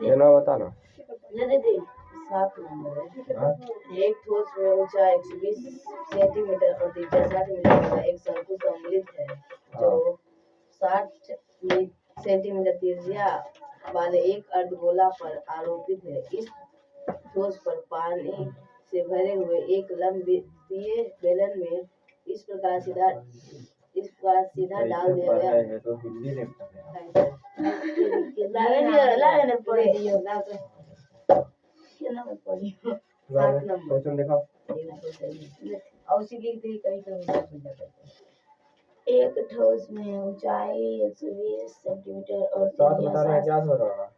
लेना बताना। 7 नंबर है। एक ठोस में ऊंचाई 120 सेंटीमीटर और त्रिज्या 60 मीटर का एक शंकु सम्मिलित है जो 60 सेंटीमीटर त्रिज्या वाले एक अर्धगोला पर आरोपित है। इस ठोस पर पानी से भरे हुए एक लंबवृत्तीय बेलन में इस प्रकार सीधा डाल दिया गया है तो हिंदी में क्वेश्चन दिखाओ। एक ठोस में ऊंचाई 120 सेंटीमीटर और सात बता रहे हैं, क्या हो रहा है?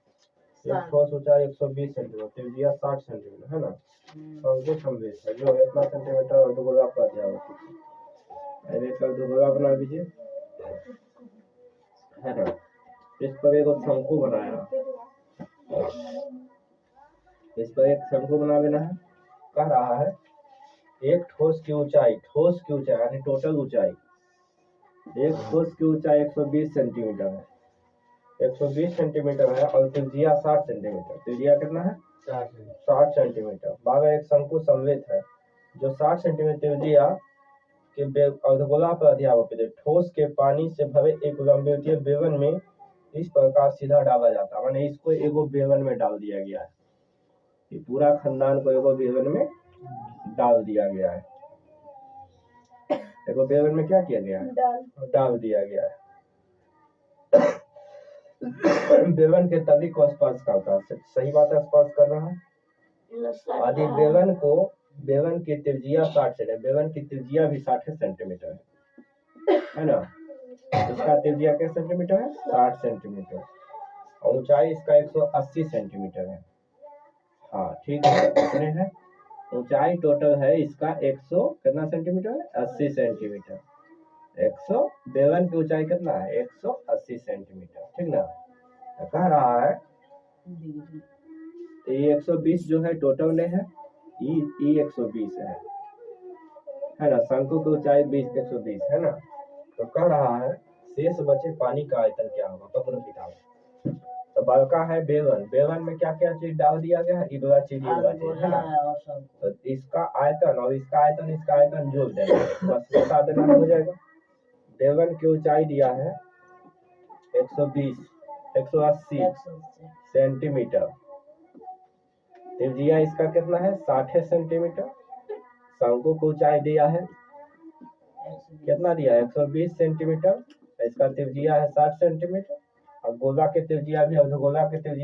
एक ठोस ऊंचाई 120 सेंटीमीटर, त्रिज्या 60 सेंटीमीटर है ना। शंकु समवेत है जो इतना सेंटीमीटर अर्धगोला पर दिया होता है। एक अर्धगोला बना दीजिए है ना। इस पर एक शंकु बनाया, इस पर एक शंकु बना लेना है। कह रहा है एक ठोस की ऊंचाई यानी टोटल ऊंचाई, एक ठोस की ऊंचाई 120 सेंटीमीटर है, 120 सेंटीमीटर है और त्रिज्या 60 सेंटीमीटर। त्रिज्या कितना है? 60 सेंटीमीटर। बागा एक शंकु समवेत है जो 60 सेंटीमीटर त्रिज्या के अर्धगोला पर अध्यारोपित है। ठोस के पानी से भरे एक लंबवृत्तीय बेलन में इस प्रकार सीधा डाला जाता है, माने इसको एगो बेलन में डाल दिया गया है। ये पूरा खानदान को एगो बेलन में डाल दिया गया है। एगो बेलन में क्या किया गया है? डाल दिया गया है। बेलन के तली को स्पर्श करता है। सही बात है, स्पर्श कर रहा है। यदि बेलन की त्रिज्या 60 सेंटीमीटर, बेलन की त्रिज्या भी 60 सेंटीमीटर है ना। इसका त्रिज्या क्या सेंटीमीटर है? 60 सेंटीमीटर और ऊंचाई इसका 180 सेंटीमीटर है। हाँ ठीक है, कितने है? ऊंचाई टोटल है इसका 100 कितना सेंटीमीटर है? 80 सेंटीमीटर। 100 बेलन की ऊंचाई कितना है? 180 सेंटीमीटर, ठीक ना। कह रहा है ये 120 जो है टोटल में है, ई 120 है ना। शंकु की ऊंचाई 120 है ना। तो कह रहा है शेष बचे पानी का आयतन क्या होगा, पकड़ो किताब। तो बड़का है बेलन, बेलन में क्या क्या चीज डाल दिया गया है? इबला चीज है ना। तो इसका आयतन और इसका आयतन जोड़ देना, बस बता देना हो जाएगा। बेलन की ऊंचाई दिया है 180 सेंटीमीटर, त्रिज्या इसका कितना है? 60 सेंटीमीटर। शंकु की ऊंचाई दिया है कितना दिया है? 120 सेंटीमीटर। इसका त्रिज्या है 60 सेंटीमीटर और गोला की त्रिज्या भी, अर्धगोला की त्रिज्या